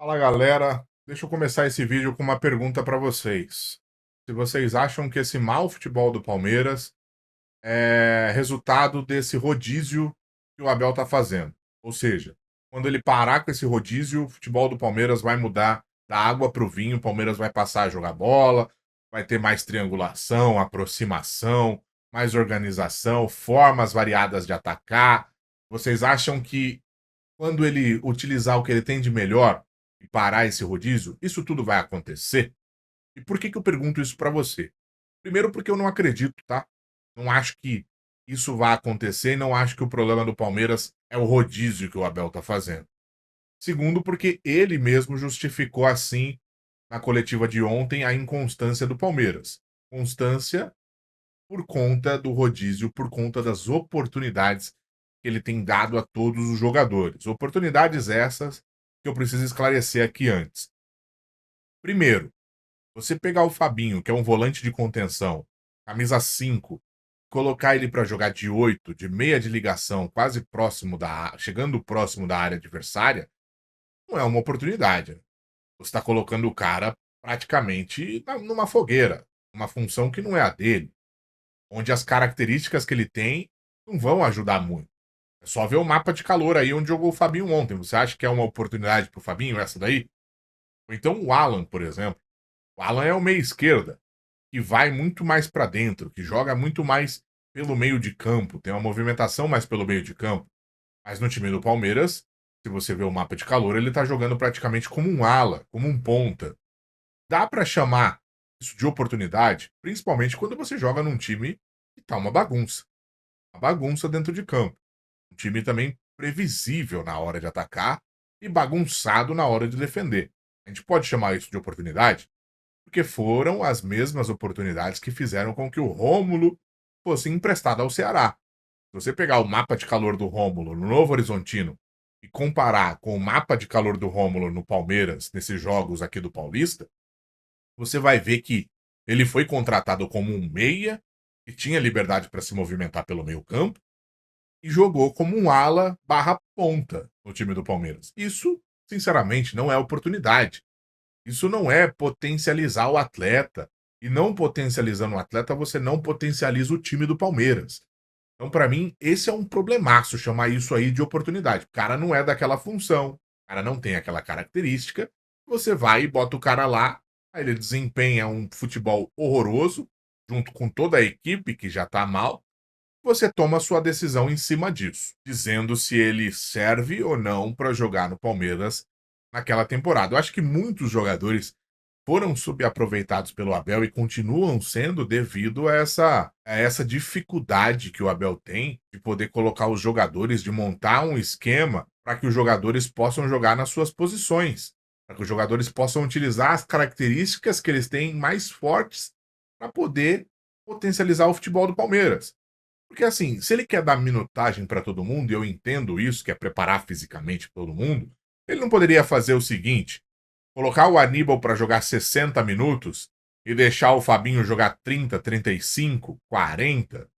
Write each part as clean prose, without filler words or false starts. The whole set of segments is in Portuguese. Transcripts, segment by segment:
Fala galera, deixa eu começar esse vídeo com uma pergunta para vocês. Se vocês acham que esse mau futebol do Palmeiras é resultado desse rodízio que o Abel tá fazendo. Ou seja, quando ele parar com esse rodízio, o futebol do Palmeiras vai mudar da água para o vinho, o Palmeiras vai passar a jogar bola, vai ter mais triangulação, aproximação, mais organização, formas variadas de atacar. Vocês acham que quando ele utilizar o que ele tem de melhor e parar esse rodízio, isso tudo vai acontecer? E por que eu pergunto isso para você? Primeiro, porque eu não acredito, tá? Não acho que isso vai acontecer e não acho que o problema do Palmeiras é o rodízio que o Abel tá fazendo. Segundo, porque ele mesmo justificou assim na coletiva de ontem a inconstância do Palmeiras. Constância por conta do rodízio, por conta das oportunidades que ele tem dado a todos os jogadores. Oportunidades essas que eu preciso esclarecer aqui antes. Primeiro, você pegar o Fabinho, que é um volante de contenção, camisa 5, colocar ele para jogar de 8, de meia de ligação, quase próximo chegando próximo da área adversária, não é uma oportunidade. Você está colocando o cara praticamente numa fogueira, uma função que não é a dele, onde as características que ele tem não vão ajudar muito. É só ver o mapa de calor aí onde jogou o Fabinho ontem. Você acha que é uma oportunidade pro Fabinho essa daí? Ou então o Alan, por exemplo. O Alan é o meia esquerda, que vai muito mais para dentro, que joga muito mais pelo meio de campo, tem uma movimentação mais pelo meio de campo. Mas no time do Palmeiras, se você vê o mapa de calor, ele tá jogando praticamente como um ala, como um ponta. Dá para chamar isso de oportunidade, principalmente quando você joga num time que tá uma bagunça. Uma bagunça dentro de campo. Um time também previsível na hora de atacar e bagunçado na hora de defender. A gente pode chamar isso de oportunidade porque foram as mesmas oportunidades que fizeram com que o Rômulo fosse emprestado ao Ceará. Se você pegar o mapa de calor do Rômulo no Novo Horizontino e comparar com o mapa de calor do Rômulo no Palmeiras, nesses jogos aqui do Paulista, você vai ver que ele foi contratado como um meia, que tinha liberdade para se movimentar pelo meio campo, e jogou como um ala barra ponta no time do Palmeiras. Isso, sinceramente, não é oportunidade. Isso não é potencializar o atleta. E não potencializando o atleta, você não potencializa o time do Palmeiras. Então, para mim, esse é um problemaço, chamar isso aí de oportunidade. O cara não é daquela função, o cara não tem aquela característica. Você vai e bota o cara lá, aí ele desempenha um futebol horroroso, junto com toda a equipe que já tá mal, você toma a sua decisão em cima disso, dizendo se ele serve ou não para jogar no Palmeiras naquela temporada. Eu acho que muitos jogadores foram subaproveitados pelo Abel e continuam sendo devido a essa dificuldade que o Abel tem de poder colocar os jogadores, de montar um esquema para que os jogadores possam jogar nas suas posições, para que os jogadores possam utilizar as características que eles têm mais fortes para poder potencializar o futebol do Palmeiras. Porque assim, se ele quer dar minutagem para todo mundo, e eu entendo isso, que é preparar fisicamente todo mundo, ele não poderia fazer o seguinte: colocar o Aníbal para jogar 60 minutos e deixar o Fabinho jogar 30, 35, 40,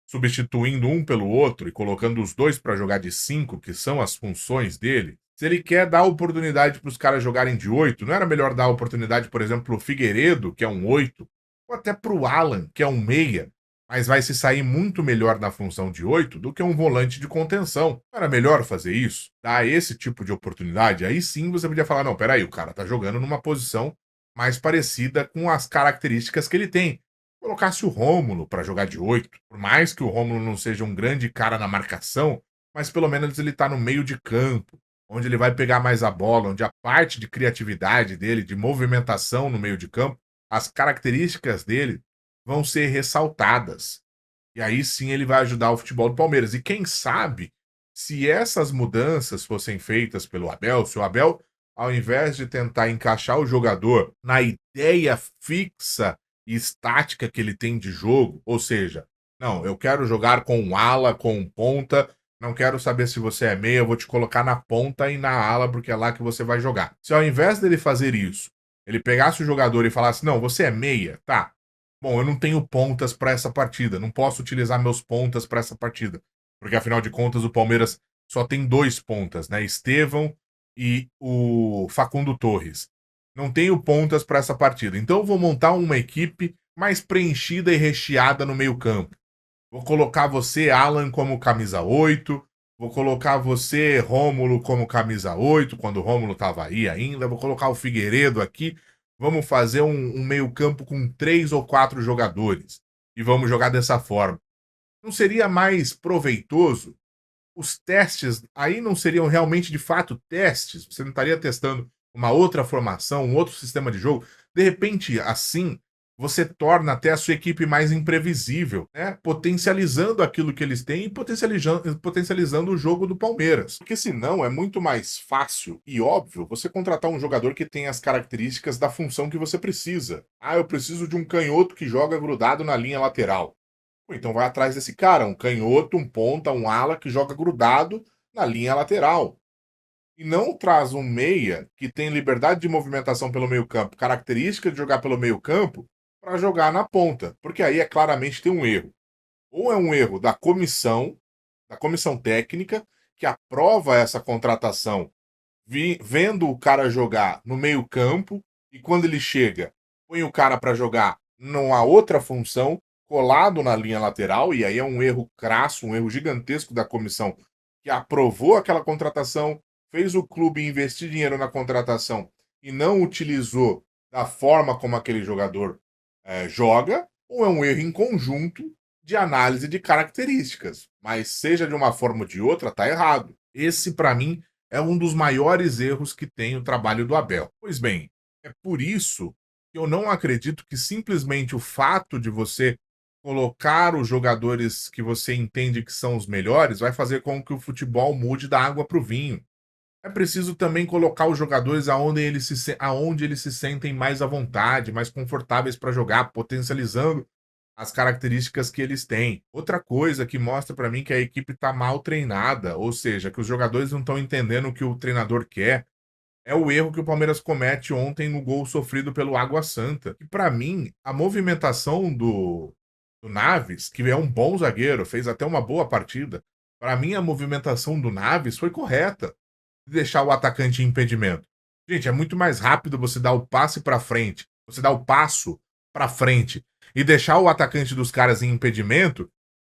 substituindo um pelo outro e colocando os dois para jogar de 5, que são as funções dele. Se ele quer dar oportunidade para os caras jogarem de 8, não era melhor dar oportunidade, por exemplo, para o Figueiredo, que é um 8, ou até para o Alan, que é um meia, mas vai se sair muito melhor na função de 8 do que um volante de contenção. Não era melhor fazer isso? Dar esse tipo de oportunidade? Aí sim você podia falar, não, peraí, o cara tá jogando numa posição mais parecida com as características que ele tem. Colocasse o Rômulo para jogar de 8, por mais que o Rômulo não seja um grande cara na marcação, mas pelo menos ele tá no meio de campo, onde ele vai pegar mais a bola, onde a parte de criatividade dele, de movimentação no meio de campo, as características dele vão ser ressaltadas. E aí sim ele vai ajudar o futebol do Palmeiras. E quem sabe, se essas mudanças fossem feitas pelo Abel, se o Abel, ao invés de tentar encaixar o jogador na ideia fixa e estática que ele tem de jogo, ou seja, não, eu quero jogar com um ala, com um ponta, não quero saber se você é meia, eu vou te colocar na ponta e na ala, porque é lá que você vai jogar. Se ao invés dele fazer isso, ele pegasse o jogador e falasse, não, você é meia, tá, bom, eu não tenho pontas para essa partida, não posso utilizar meus pontas para essa partida, porque afinal de contas o Palmeiras só tem dois pontas, né? Estevão e o Facundo Torres. Não tenho pontas para essa partida. Então eu vou montar uma equipe mais preenchida e recheada no meio-campo. Vou colocar você, Alan, como camisa 8. Vou colocar você, Rômulo, como camisa 8, quando o Rômulo estava aí ainda. Vou colocar o Figueiredo aqui. Vamos fazer um meio-campo com 3 ou 4 jogadores. E vamos jogar dessa forma. Não seria mais proveitoso? Os testes aí não seriam realmente de fato testes? Você não estaria testando uma outra formação, um outro sistema de jogo? De repente, assim, você torna até a sua equipe mais imprevisível, né? Potencializando aquilo que eles têm e potencializando o jogo do Palmeiras. Porque senão é muito mais fácil e óbvio você contratar um jogador que tem as características da função que você precisa. Ah, eu preciso de um canhoto que joga grudado na linha lateral. Pô, então vai atrás desse cara, um canhoto, um ponta, um ala que joga grudado na linha lateral. E não traz um meia que tem liberdade de movimentação pelo meio-campo, característica de jogar pelo meio-campo, para jogar na ponta. Porque aí é claramente tem um erro. Ou é um erro da comissão técnica, que aprova essa contratação vendo o cara jogar no meio-campo, e quando ele chega, põe o cara para jogar numa outra função, colado na linha lateral, e aí é um erro crasso, um erro gigantesco da comissão que aprovou aquela contratação, fez o clube investir dinheiro na contratação e não utilizou da forma como aquele jogador joga, ou é um erro em conjunto de análise de características. Mas seja de uma forma ou de outra, tá errado. Esse, para mim, é um dos maiores erros que tem o trabalho do Abel. Pois bem, é por isso que eu não acredito que simplesmente o fato de você colocar os jogadores que você entende que são os melhores vai fazer com que o futebol mude da água para o vinho. É preciso também colocar os jogadores aonde eles se sentem mais à vontade, mais confortáveis para jogar, potencializando as características que eles têm. Outra coisa que mostra para mim que a equipe está mal treinada, ou seja, que os jogadores não estão entendendo o que o treinador quer, é o erro que o Palmeiras comete ontem no gol sofrido pelo Água Santa. E para mim, a movimentação do Naves, que é um bom zagueiro, fez até uma boa partida. Para mim, a movimentação do Naves foi correta de deixar o atacante em impedimento. Gente, é muito mais rápido você dar o passe para frente, você dar o passo para frente e deixar o atacante dos caras em impedimento,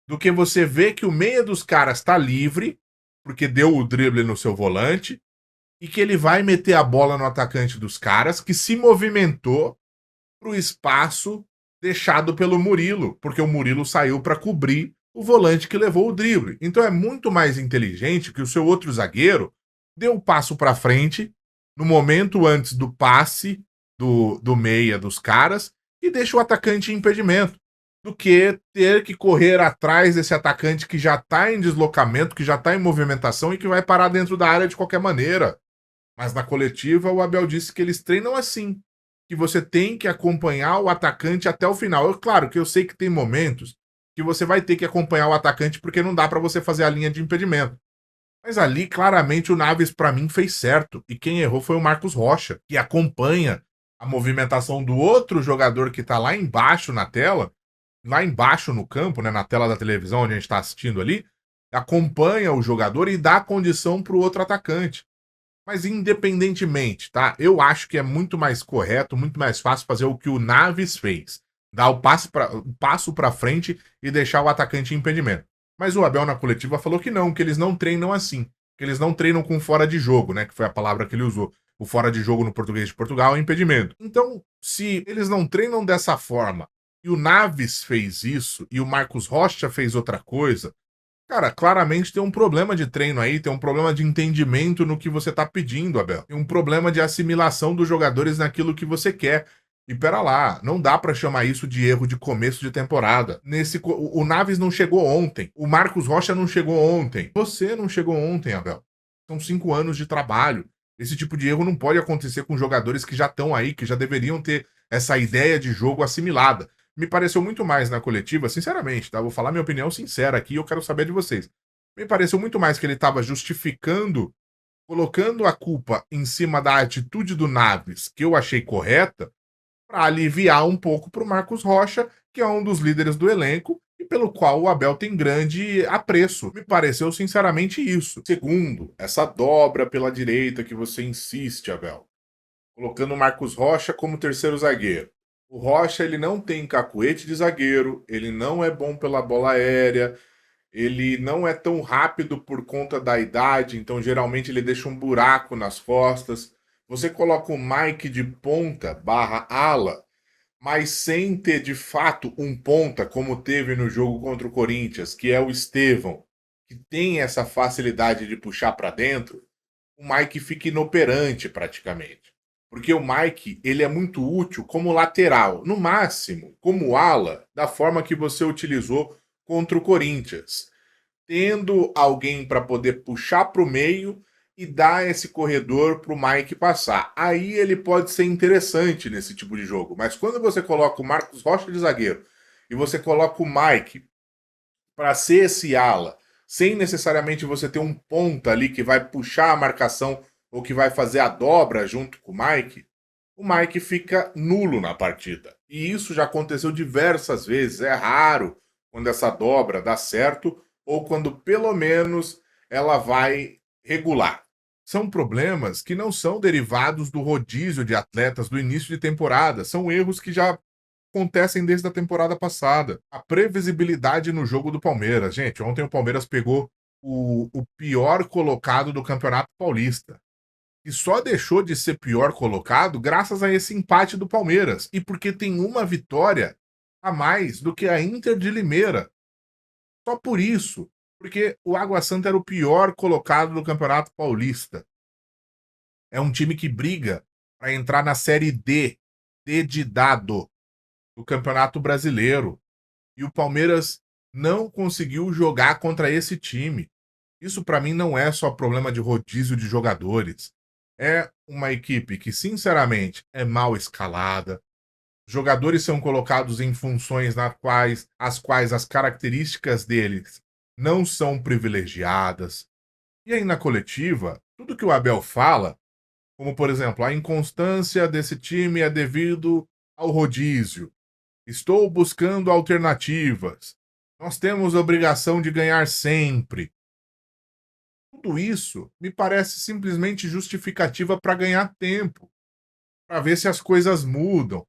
do que você ver que o meia dos caras está livre, porque deu o drible no seu volante, e que ele vai meter a bola no atacante dos caras, que se movimentou para o espaço deixado pelo Murilo, porque o Murilo saiu para cobrir o volante que levou o drible. Então é muito mais inteligente que o seu outro zagueiro dê um passo para frente no momento antes do passe do meia dos caras e deixa o atacante em impedimento, do que ter que correr atrás desse atacante que já está em deslocamento, que já está em movimentação e que vai parar dentro da área de qualquer maneira. Mas na coletiva o Abel disse que eles treinam assim, que você tem que acompanhar o atacante até o final. Claro que eu sei que tem momentos que você vai ter que acompanhar o atacante porque não dá para você fazer a linha de impedimento. Mas ali, claramente, o Naves, para mim, fez certo. E quem errou foi o Marcos Rocha, que acompanha a movimentação do outro jogador que tá lá embaixo na tela, lá embaixo no campo, né, na tela da televisão onde a gente está assistindo ali, acompanha o jogador e dá condição para o outro atacante. Mas independentemente, tá? Eu acho que é muito mais correto, muito mais fácil fazer o que o Naves fez. Dar o passo para frente e deixar o atacante em impedimento. Mas o Abel na coletiva falou que eles não treinam assim. Que eles não treinam com fora de jogo, né? Que foi a palavra que ele usou. O fora de jogo no português de Portugal é impedimento. Então, se eles não treinam dessa forma e o Naves fez isso e o Marcos Rocha fez outra coisa, cara, claramente tem um problema de treino aí, tem um problema de entendimento no que você tá pedindo, Abel. Tem um problema de assimilação dos jogadores naquilo que você quer. E pera lá, não dá pra chamar isso de erro de começo de temporada. O Naves não chegou ontem, o Marcos Rocha não chegou ontem, você não chegou ontem, Abel. São 5 anos de trabalho. Esse tipo de erro não pode acontecer com jogadores que já estão aí, que já deveriam ter essa ideia de jogo assimilada. Me pareceu muito mais na coletiva, sinceramente, tá? Vou falar minha opinião sincera aqui e eu quero saber de vocês. Me pareceu muito mais que ele estava justificando, colocando a culpa em cima da atitude do Naves, que eu achei correta, para aliviar um pouco para o Marcos Rocha, que é um dos líderes do elenco e pelo qual o Abel tem grande apreço. Me pareceu sinceramente isso. Segundo, essa dobra pela direita que você insiste, Abel, colocando o Marcos Rocha como terceiro zagueiro. O Rocha, ele não tem cacuete de zagueiro, ele não é bom pela bola aérea, ele não é tão rápido por conta da idade, então geralmente ele deixa um buraco nas costas. Você coloca o Mike de ponta barra ala, mas sem ter de fato um ponta, como teve no jogo contra o Corinthians, que é o Estevão, que tem essa facilidade de puxar para dentro, o Mike fica inoperante praticamente. Porque o Mike, ele é muito útil como lateral, no máximo, como ala, da forma que você utilizou contra o Corinthians, tendo alguém para poder puxar para o meio e dar esse corredor para o Mike passar. Aí ele pode ser interessante nesse tipo de jogo. Mas quando você coloca o Marcos Rocha de zagueiro e você coloca o Mike para ser esse ala, sem necessariamente você ter um ponta ali que vai puxar a marcação ou que vai fazer a dobra junto com o Mike fica nulo na partida. E isso já aconteceu diversas vezes. É raro quando essa dobra dá certo ou quando pelo menos ela vai regular. São problemas que não são derivados do rodízio de atletas do início de temporada, são erros que já acontecem desde a temporada passada. A previsibilidade no jogo do Palmeiras. Gente, ontem o Palmeiras pegou o pior colocado do Campeonato Paulista. E só deixou de ser pior colocado graças a esse empate do Palmeiras. E porque tem uma vitória a mais do que a Inter de Limeira. Só por isso. Porque o Água Santa era o pior colocado do Campeonato Paulista. É um time que briga para entrar na Série D de dado, do Campeonato Brasileiro. E o Palmeiras não conseguiu jogar contra esse time. Isso para mim não é só problema de rodízio de jogadores. É uma equipe que, sinceramente, é mal escalada. Jogadores são colocados em funções as quais as características deles não são privilegiadas. E aí, na coletiva, tudo que o Abel fala, como por exemplo, a inconstância desse time é devido ao rodízio. Estou buscando alternativas. Nós temos a obrigação de ganhar sempre. Tudo isso me parece simplesmente justificativa para ganhar tempo, para ver se as coisas mudam,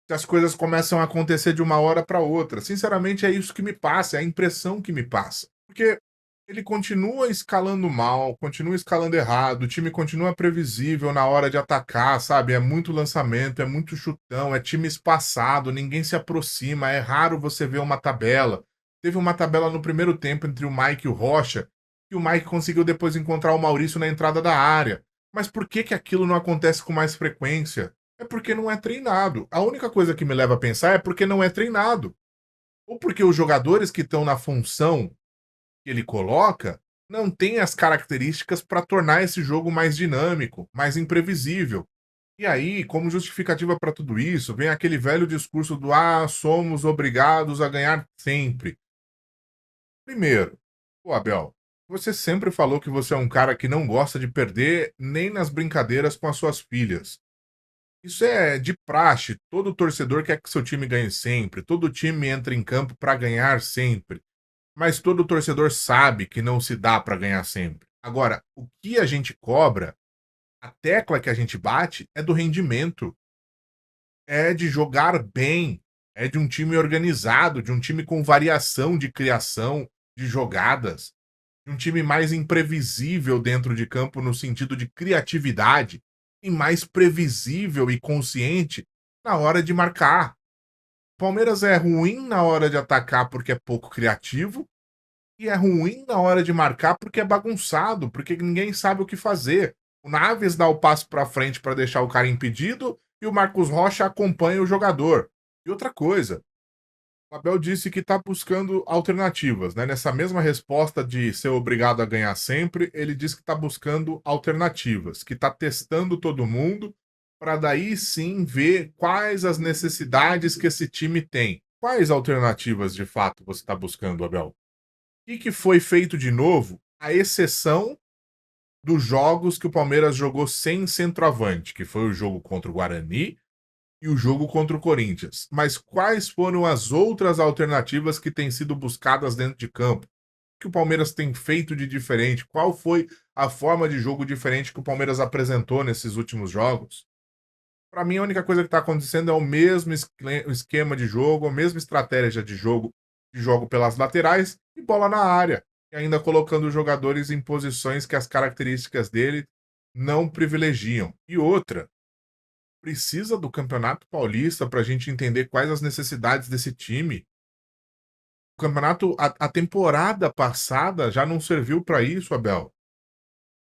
se as coisas começam a acontecer de uma hora para outra. Sinceramente, é isso que me passa, é a impressão que me passa. Porque ele continua escalando mal, continua escalando errado, o time continua previsível na hora de atacar, sabe? É muito lançamento, é muito chutão, é time espaçado, ninguém se aproxima, é raro você ver uma tabela. Teve uma tabela no primeiro tempo entre o Mike e o Rocha, e o Mike conseguiu depois encontrar o Maurício na entrada da área. Mas por que que aquilo não acontece com mais frequência? É porque não é treinado. A única coisa que me leva a pensar é porque não é treinado. Ou porque os jogadores que estão na função que ele coloca não têm as características para tornar esse jogo mais dinâmico, mais imprevisível. E aí, como justificativa para tudo isso, vem aquele velho discurso do somos obrigados a ganhar sempre. Primeiro, Abel, você sempre falou que você é um cara que não gosta de perder nem nas brincadeiras com as suas filhas. Isso é de praxe. Todo torcedor quer que seu time ganhe sempre. Todo time entra em campo para ganhar sempre. Mas todo torcedor sabe que não se dá para ganhar sempre. Agora, o que a gente cobra, a tecla que a gente bate, é do rendimento. É de jogar bem. É de um time organizado, de um time com variação de criação, de jogadas. De um time mais imprevisível dentro de campo no sentido de criatividade e mais previsível e consciente na hora de marcar. O Palmeiras é ruim na hora de atacar porque é pouco criativo e é ruim na hora de marcar porque é bagunçado, porque ninguém sabe o que fazer. O Naves dá o passo para frente para deixar o cara impedido e o Marcos Rocha acompanha o jogador. E outra coisa, o Abel disse que está buscando alternativas, né? Nessa mesma resposta de ser obrigado a ganhar sempre, ele disse que está buscando alternativas, que está testando todo mundo para daí sim ver quais as necessidades que esse time tem. Quais alternativas de fato você está buscando, Abel? O que foi feito de novo, à exceção dos jogos que o Palmeiras jogou sem centroavante, que foi o jogo contra o Guarani e o jogo contra o Corinthians. Mas quais foram as outras alternativas que têm sido buscadas dentro de campo? O que o Palmeiras tem feito de diferente? Qual foi a forma de jogo diferente que o Palmeiras apresentou nesses últimos jogos? Para mim, a única coisa que está acontecendo é o mesmo esquema de jogo, a mesma estratégia de jogo pelas laterais e bola na área. E ainda colocando os jogadores em posições que as características dele não privilegiam. E outra, precisa do Campeonato Paulista para a gente entender quais as necessidades desse time. O campeonato, a temporada passada já não serviu para isso, Abel.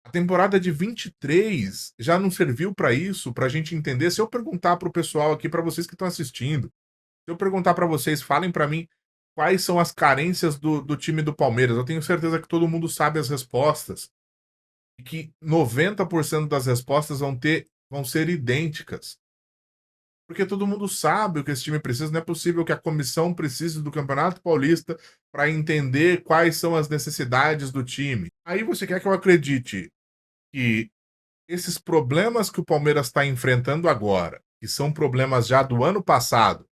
A temporada de 23 já não serviu para isso, para a gente entender. Se eu perguntar para o pessoal aqui, para vocês que estão assistindo, se eu perguntar para vocês, falem para mim quais são as carências do time do Palmeiras. Eu tenho certeza que todo mundo sabe as respostas. E que 90% das respostas vão ser idênticas. Porque todo mundo sabe o que esse time precisa. Não é possível que a comissão precise do Campeonato Paulista para entender quais são as necessidades do time. Aí você quer que eu acredite que esses problemas que o Palmeiras está enfrentando agora, que são problemas já do ano passado,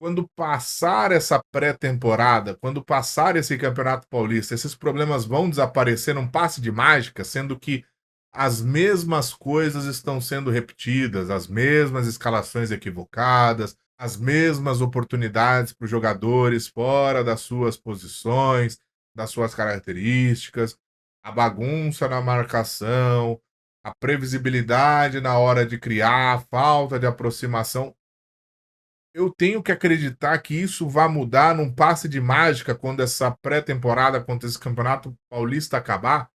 quando passar essa pré-temporada, quando passar esse Campeonato Paulista, esses problemas vão desaparecer num passe de mágica, sendo que as mesmas coisas estão sendo repetidas, as mesmas escalações equivocadas, as mesmas oportunidades para os jogadores fora das suas posições, das suas características, a bagunça na marcação, a previsibilidade na hora de criar, a falta de aproximação. Eu tenho que acreditar que isso vai mudar num passe de mágica quando essa pré-temporada, quando esse Campeonato Paulista acabar,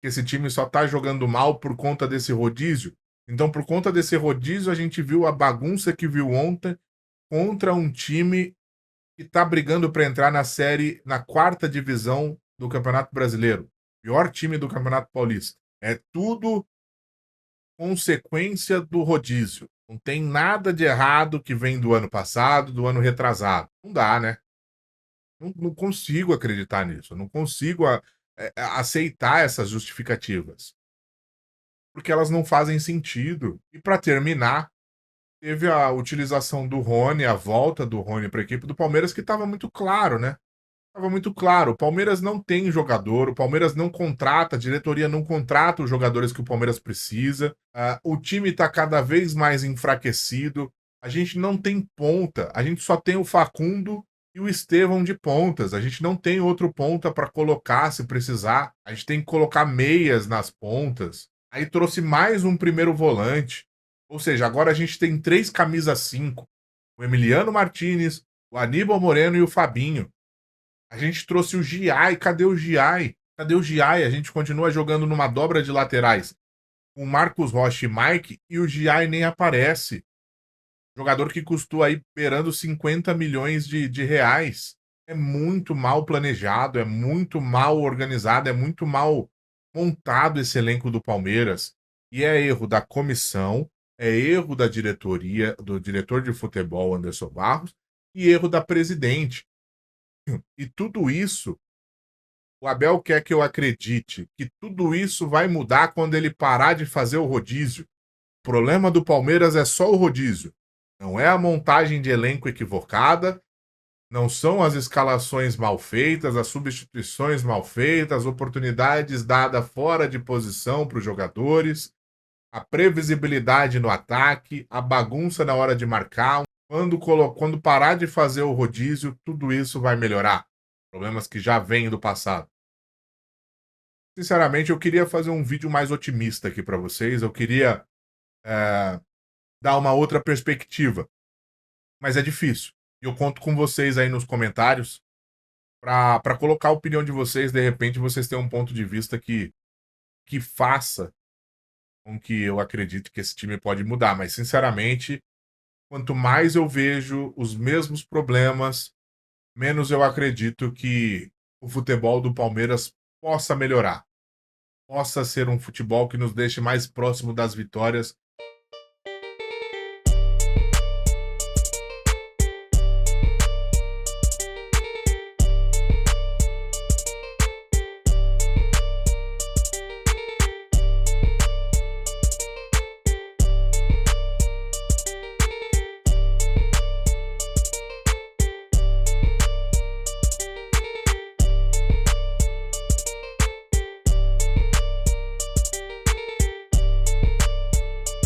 que esse time só tá jogando mal por conta desse rodízio. Então, por conta desse rodízio, a gente viu a bagunça que viu ontem contra um time que tá brigando para entrar na quarta divisão do Campeonato Brasileiro. Pior time do Campeonato Paulista. É tudo consequência do rodízio. Não tem nada de errado que vem do ano passado, do ano retrasado. Não dá, né? Não consigo acreditar nisso. Não consigo aceitar essas justificativas. Porque elas não fazem sentido. E para terminar, teve a utilização do Rony, a volta do Rony para a equipe do Palmeiras, que estava muito claro, né? Estava muito claro. O Palmeiras não tem jogador, o Palmeiras não contrata, a diretoria não contrata os jogadores que o Palmeiras precisa. O time está cada vez mais enfraquecido. A gente não tem ponta, a gente só tem o Facundo e o Estevão de pontas. A gente não tem outro ponta para colocar se precisar. A gente tem que colocar meias nas pontas. Aí trouxe mais um primeiro volante. Ou seja, agora a gente tem 3 camisas 5. O Emiliano Martinez, o Aníbal Moreno e o Fabinho. A gente trouxe o Giai. Cadê o Giai? Cadê o Giai? A gente continua jogando numa dobra de laterais com Marcos Rocha e Mike e o Giai nem aparece. Jogador que custou aí beirando 50 milhões de reais. É muito mal planejado, é muito mal organizado, é muito mal montado esse elenco do Palmeiras. E é erro da comissão, é erro da diretoria, do diretor de futebol Anderson Barros e erro da presidente. E tudo isso, o Abel quer que eu acredite que tudo isso vai mudar quando ele parar de fazer o rodízio. O problema do Palmeiras é só o rodízio. Não é a montagem de elenco equivocada, não são as escalações mal feitas, as substituições mal feitas, as oportunidades dadas fora de posição para os jogadores, a previsibilidade no ataque, a bagunça na hora de marcar. Quando parar de fazer o rodízio, tudo isso vai melhorar. Problemas que já vêm do passado. Sinceramente, eu queria fazer um vídeo mais otimista aqui para vocês. Eu queria dar uma outra perspectiva. Mas é difícil. E eu conto com vocês aí nos comentários para colocar a opinião de vocês. De repente, vocês têm um ponto de vista que faça com que eu acredite que esse time pode mudar. Mas, sinceramente, quanto mais eu vejo os mesmos problemas, menos eu acredito que o futebol do Palmeiras possa melhorar. Possa ser um futebol que nos deixe mais próximo das vitórias